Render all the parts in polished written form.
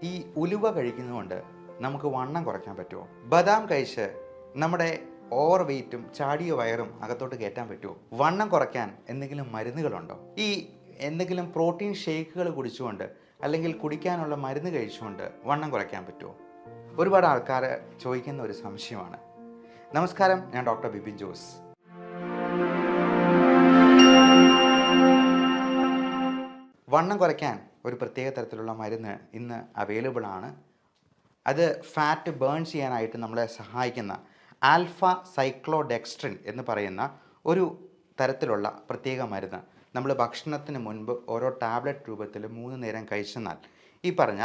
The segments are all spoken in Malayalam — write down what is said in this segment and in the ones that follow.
ഈ ഉലുവ കഴിക്കുന്നതുകൊണ്ട് നമുക്ക് വണ്ണം കുറയ്ക്കാൻ പറ്റുമോ? ബദാം കഴിച്ച് നമ്മുടെ ഓവർ വെയിറ്റും ചാടിയ വയറും അകത്തോട്ട് കയറ്റാൻ പറ്റുമോ? വണ്ണം കുറയ്ക്കാൻ എന്തെങ്കിലും മരുന്നുകളുണ്ടോ? ഈ എന്തെങ്കിലും പ്രോട്ടീൻ ഷേക്കുകൾ കുടിച്ചുകൊണ്ട് അല്ലെങ്കിൽ കുടിക്കാനുള്ള മരുന്ന് കഴിച്ചുകൊണ്ട് വണ്ണം കുറയ്ക്കാൻ പറ്റുമോ? ഒരുപാട് ആൾക്കാർ ചോദിക്കുന്ന ഒരു സംശയമാണ്. നമസ്കാരം, ഞാൻ ഡോക്ടർ ബിപിൻ ജോസ്. വണ്ണം കുറയ്ക്കാൻ ഒരു പ്രത്യേക തരത്തിലുള്ള മരുന്ന് ഇന്ന് അവൈലബിൾ ആണ്. അത് ഫാറ്റ് ബേൺ ചെയ്യാനായിട്ട് നമ്മളെ സഹായിക്കുന്ന ആൽഫ സൈക്ലോഡെക്സ്ട്രിൻ എന്ന് പറയുന്ന ഒരു തരത്തിലുള്ള പ്രത്യേക മരുന്ന് നമ്മൾ ഭക്ഷണത്തിന് മുൻപ് ഓരോ ടാബ്ലറ്റ് രൂപത്തിൽ 3 നേരം കഴിച്ചെന്നാൽ ഈ പറഞ്ഞ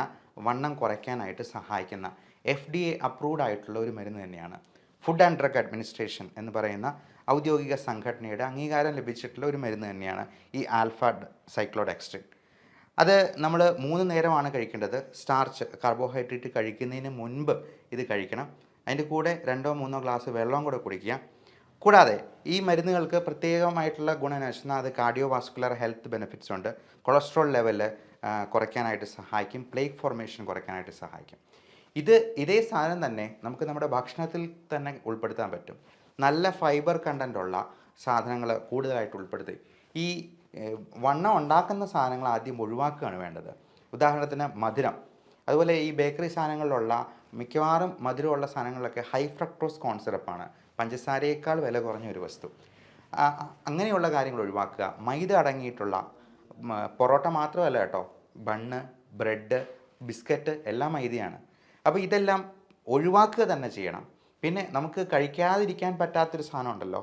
വണ്ണം കുറയ്ക്കാനായിട്ട് സഹായിക്കുന്ന FDA അപ്രൂവ്ഡ് ആയിട്ടുള്ള ഒരു മരുന്ന് തന്നെയാണ്. ഫുഡ് ആൻഡ് ഡ്രഗ് അഡ്മിനിസ്ട്രേഷൻ എന്ന് പറയുന്ന ഔദ്യോഗിക സംഘടനയുടെ അംഗീകാരം ലഭിച്ചിട്ടുള്ള ഒരു മരുന്ന് തന്നെയാണ് ഈ ആൽഫ സൈക്ലോഡെക്സ്ട്രിൻ. അത് നമ്മൾ 3 നേരമാണ് കഴിക്കേണ്ടത്. സ്റ്റാർച്ച്, കാർബോഹൈഡ്രേറ്റ് കഴിക്കുന്നതിന് മുൻപ് ഇത് കഴിക്കണം. അതിൻ്റെ കൂടെ 2-3 ഗ്ലാസ് വെള്ളവും കൂടെ കുടിക്കുക. കൂടാതെ ഈ മരുന്നുകൾക്ക് പ്രത്യേകമായിട്ടുള്ള ഗുണം എന്ന് വെച്ചാൽ അത് കാർഡിയോ വാസ്കുലർ ഹെൽത്ത് ബെനിഫിറ്റ്സ് ഉണ്ട്. കൊളസ്ട്രോൾ ലെവൽ കുറയ്ക്കാനായിട്ട് സഹായിക്കും. പ്ലേക്ക് ഫോർമേഷൻ കുറയ്ക്കാനായിട്ട് സഹായിക്കും. ഇതേ സാധനം തന്നെ നമുക്ക് നമ്മുടെ ഭക്ഷണത്തിൽ തന്നെ ഉൾപ്പെടുത്താൻ പറ്റും. നല്ല ഫൈബർ കണ്ടൻ്റുള്ള സാധനങ്ങൾ കൂടുതലായിട്ട് ഉൾപ്പെടുത്തി ഈ വണ്ണം ഉണ്ടാക്കുന്ന സാധനങ്ങൾ ആദ്യം ഒഴിവാക്കുകയാണ് വേണ്ടത്. ഉദാഹരണത്തിന് മധുരം, അതുപോലെ ഈ ബേക്കറി സാധനങ്ങളിലുള്ള മിക്കവാറും മധുരമുള്ള സാധനങ്ങളിലൊക്കെ ഹൈ ഫ്രക്ടോസ് കോൺ സിറപ്പാണ്, പഞ്ചസാരയേക്കാൾ വില കുറഞ്ഞ ഒരു വസ്തു. അങ്ങനെയുള്ള കാര്യങ്ങൾ ഒഴിവാക്കുക. മൈദ അടങ്ങിയിട്ടുള്ള പൊറോട്ട മാത്രമല്ല കേട്ടോ, ബണ്ണ്, ബ്രെഡ്, ബിസ്ക്കറ്റ് എല്ലാം മൈദയാണ്. അപ്പോൾ ഇതെല്ലാം ഒഴിവാക്കുക തന്നെ ചെയ്യണം. പിന്നെ നമുക്ക് കഴിക്കാതിരിക്കാൻ പറ്റാത്തൊരു സാധനം ഉണ്ടല്ലോ,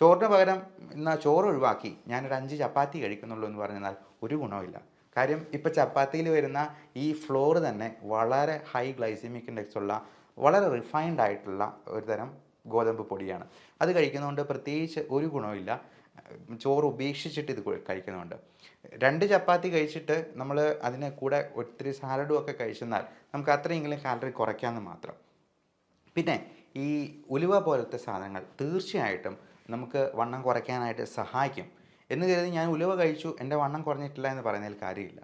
ചോറിന് പകരം എന്നാൽ ചോറ് ഒഴിവാക്കി ഞാനൊരു 5 ചപ്പാത്തി കഴിക്കുന്നുള്ളൂ എന്ന് പറഞ്ഞാൽ ഒരു ഗുണമില്ല. കാര്യം ഇപ്പോൾ ചപ്പാത്തിയിൽ വരുന്ന ഈ ഫ്ലോർ തന്നെ വളരെ ഹൈ ഗ്ലൈസമിക് ഇൻഡെക്സ് ഉള്ള വളരെ റിഫൈൻഡ് ആയിട്ടുള്ള ഒരു തരം ഗോതമ്പ് പൊടിയാണ്. അത് കഴിക്കുന്നതുകൊണ്ട് പ്രത്യേകിച്ച് ഒരു ഗുണമില്ല. ചോറ് ഉപേക്ഷിച്ചിട്ട് ഇത് കഴിക്കുന്നുണ്ട്. 2 ചപ്പാത്തി കഴിച്ചിട്ട് നമ്മൾ അതിന് കൂടെ ഒത്തിരി സാലഡും ഒക്കെ കഴിച്ചെന്നാൽ നമുക്ക് അത്രയെങ്കിലും കാലറി കുറയ്ക്കാമെന്ന് മാത്രം. പിന്നെ ഈ ഉലുവ പോലത്തെ സാധനങ്ങൾ തീർച്ചയായിട്ടും നമുക്ക് വണ്ണം കുറയ്ക്കാനായിട്ട് സഹായിക്കും എന്ന് കരുതി ഞാൻ ഉലുവ കഴിച്ചു എൻ്റെ വണ്ണം കുറഞ്ഞിട്ടില്ല എന്ന് പറയുന്നതിൽ കാര്യമില്ല.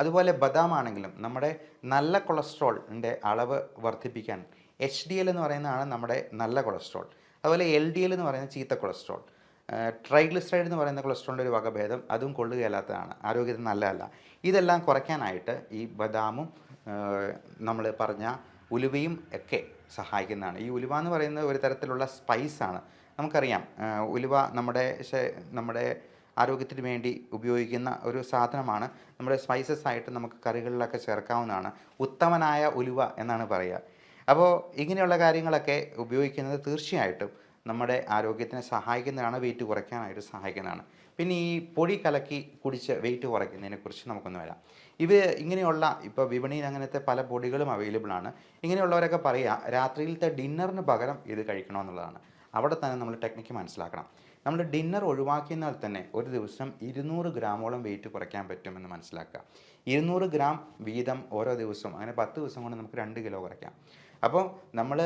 അതുപോലെ ബദാം ആണെങ്കിലും നമ്മുടെ നല്ല കൊളസ്ട്രോളിൻ്റെ അളവ് വർദ്ധിപ്പിക്കാൻ HDL എന്ന് പറയുന്നതാണ് നമ്മുടെ നല്ല കൊളസ്ട്രോൾ. അതുപോലെ LDL എന്ന് പറയുന്ന ചീത്ത കൊളസ്ട്രോൾ. ട്രൈഗ്ലിസറൈഡ് എന്ന് പറയുന്ന കൊളസ്ട്രോളിൻ്റെ ഒരു വകഭേദം, അതും കൊള്ളുകയല്ലാത്തതാണ്, ആരോഗ്യത്തിന് നല്ലതല്ല. ഇതെല്ലാം കുറയ്ക്കാനായിട്ട് ഈ ബദാമും നമ്മൾ പറഞ്ഞ ഉലുവയും ഒക്കെ സഹായിക്കുന്നതാണ്. ഈ ഉലുവ എന്ന് പറയുന്നത് ഒരു തരത്തിലുള്ള സ്പൈസാണ്. നമുക്കറിയാം, ഉലുവ നമ്മുടെ ആരോഗ്യത്തിന് വേണ്ടി ഉപയോഗിക്കുന്ന ഒരു സാധനമാണ്. നമ്മുടെ സ്പൈസസ് ആയിട്ട് നമുക്ക് കറികളിലൊക്കെ ചേർക്കാവുന്നതാണ്. ഉത്തമനായ ഉലുവ എന്നാണ് പറയുക. അപ്പോൾ ഇങ്ങനെയുള്ള കാര്യങ്ങളൊക്കെ ഉപയോഗിക്കുന്നത് തീർച്ചയായിട്ടും നമ്മുടെ ആരോഗ്യത്തിനെ സഹായിക്കുന്നതാണ്, വെയിറ്റ് കുറയ്ക്കാനായിട്ട് സഹായിക്കുന്നതാണ്. പിന്നെ ഈ പൊടി കലക്കി കുടിച്ച് വെയിറ്റ് കുറയ്ക്കുന്നതിനെക്കുറിച്ച് നമുക്കൊന്ന് വരാം. ഇങ്ങനെയുള്ള ഇപ്പോൾ വിപണിയിൽ അങ്ങനത്തെ പല പൊടികളും അവൈലബിൾ ആണ്. ഇങ്ങനെയുള്ളവരൊക്കെ പറയുക രാത്രിയിലത്തെ ഡിന്നറിന് പകരം ഇത് കഴിക്കണമെന്നുള്ളതാണ്. അവിടെ തന്നെ നമ്മൾ ടെക്നിക്ക് മനസ്സിലാക്കണം. നമ്മൾ ഡിന്നർ ഒഴിവാക്കിയാൽ തന്നെ ഒരു ദിവസം 200 ഗ്രാമോളം വെയിറ്റ് കുറയ്ക്കാൻ പറ്റുമെന്ന് മനസ്സിലാക്കുക. 200 ഗ്രാം വീതം ഓരോ ദിവസവും, അങ്ങനെ 10 ദിവസം കൊണ്ട് നമുക്ക് 2 കിലോ കുറയ്ക്കാം. അപ്പോൾ നമ്മൾ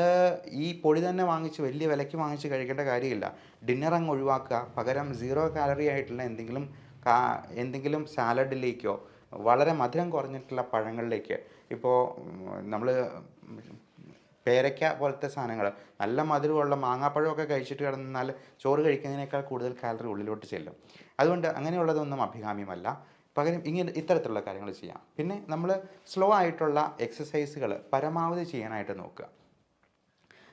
ഈ പൊടി തന്നെ വാങ്ങിച്ച് വലിയ വിലയ്ക്ക് വാങ്ങിച്ച് കഴിക്കേണ്ട കാര്യമില്ല. ഡിന്നർ അങ്ങ് ഒഴിവാക്കുക. പകരം 0 കാലറി ആയിട്ടുള്ള എന്തെങ്കിലും സാലഡിലേക്കോ വളരെ മധുരം കുറഞ്ഞിട്ടുള്ള പഴങ്ങളിലേക്ക്, ഇപ്പോൾ നമ്മൾ പേരയ്ക്ക പോലത്തെ സാധനങ്ങൾ, നല്ല മധുരമുള്ള മാങ്ങാപ്പഴമൊക്കെ കഴിച്ചിട്ട് കിടന്നാൽ ചോറ് കഴിക്കുന്നതിനേക്കാൾ കൂടുതൽ കാലറി ഉള്ളിലോട്ട് ചെല്ലും. അതുകൊണ്ട് അങ്ങനെയുള്ളതൊന്നും അഭികാമ്യമല്ല. പകരം ഇത്തരത്തിലുള്ള കാര്യങ്ങൾ ചെയ്യാം. പിന്നെ നമ്മൾ സ്ലോ ആയിട്ടുള്ള എക്സസൈസുകൾ പരമാവധി ചെയ്യാനായിട്ട് നോക്കുക.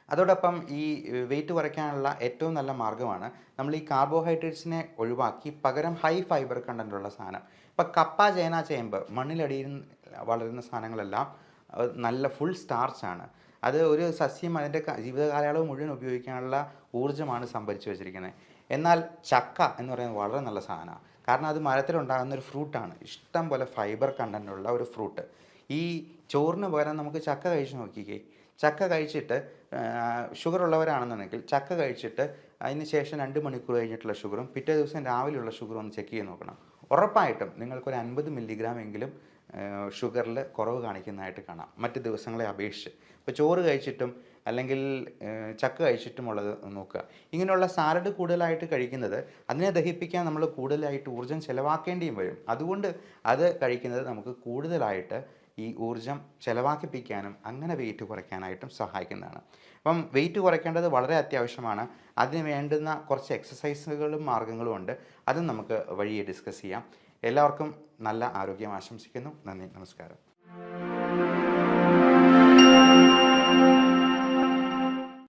അതോടൊപ്പം ഈ വെയിറ്റ് കുറയ്ക്കാനുള്ള ഏറ്റവും നല്ല മാർഗ്ഗമാണ് നമ്മൾ ഈ കാർബോഹൈഡ്രേറ്റ്സിനെ ഒഴിവാക്കി പകരം ഹൈ ഫൈബർ കണ്ടൻ്റുള്ള സാധനം. ഇപ്പം കപ്പ, ചേന, ചേമ്പ്, മണ്ണിലടിയിൽ വളരുന്ന സാധനങ്ങളെല്ലാം നല്ല ഫുൾ സ്റ്റാർച്ചാണ്. അത് ഒരു സസ്യം അതിൻ്റെ ജീവിതകാലയളവ് മുഴുവൻ ഉപയോഗിക്കാനുള്ള ഊർജ്ജമാണ് സംഭരിച്ചു വെച്ചിരിക്കുന്നത്. എന്നാൽ ചക്ക എന്ന് പറയുന്നത് വളരെ നല്ല സാധനമാണ്. കാരണം അത് മരത്തിലുണ്ടാകുന്ന ഒരു ഫ്രൂട്ടാണ്, ഇഷ്ടം പോലെ ഫൈബർ കണ്ടൻ്റുള്ള ഒരു ഫ്രൂട്ട്. ഈ ചോറിന് പകരം നമുക്ക് ചക്ക കഴിച്ച് നോക്കിക്കേ. ചക്ക കഴിച്ചിട്ട് ഷുഗർ ഉള്ളവരാണെന്നുണ്ടെങ്കിൽ ചക്ക കഴിച്ചിട്ട് അതിന് ശേഷം 2 മണിക്കൂർ കഴിഞ്ഞിട്ടുള്ള ഷുഗറും പിറ്റേ ദിവസം രാവിലെയുള്ള ഷുഗറും ഒന്ന് ചെക്ക് ചെയ്ത് നോക്കണം. ഉറപ്പായിട്ടും നിങ്ങൾക്കൊരു 50 മില്ലിഗ്രാം എങ്കിലും ഷുഗറിൽ കുറവ് കാണിക്കുന്നതായിട്ട് കാണാം മറ്റ് ദിവസങ്ങളെ അപേക്ഷിച്ച്. ഇപ്പോൾ ചോറ് കഴിച്ചിട്ടും അല്ലെങ്കിൽ ചക്ക കഴിച്ചിട്ടുമുള്ളത് നോക്കുക. ഇങ്ങനെയുള്ള സാലഡ് കൂടുതലായിട്ട് കഴിക്കുന്നത് അതിനെ ദഹിപ്പിക്കാൻ നമ്മൾ കൂടുതലായിട്ട് ഊർജ്ജം ചിലവാക്കേണ്ടിയും വരും. അതുകൊണ്ട് അത് കഴിക്കുന്നത് നമുക്ക് കൂടുതലായിട്ട് ഈ ഊർജ്ജം ചിലവാക്കിപ്പിക്കാനും അങ്ങനെ വെയിറ്റ് കുറയ്ക്കാനായിട്ടും സഹായിക്കുന്നതാണ്. അപ്പം വെയിറ്റ് കുറയ്ക്കേണ്ടത് വളരെ അത്യാവശ്യമാണ്. അതിന് വേണ്ടുന്ന കുറച്ച് എക്സസൈസുകളും മാർഗ്ഗങ്ങളും ഉണ്ട്. അതും നമുക്ക് വഴിയെ ഡിസ്കസ് ചെയ്യാം. എല്ലാവർക്കും നല്ല ആരോഗ്യം ആശംസിക്കുന്നു. നന്ദി, നമസ്കാരം.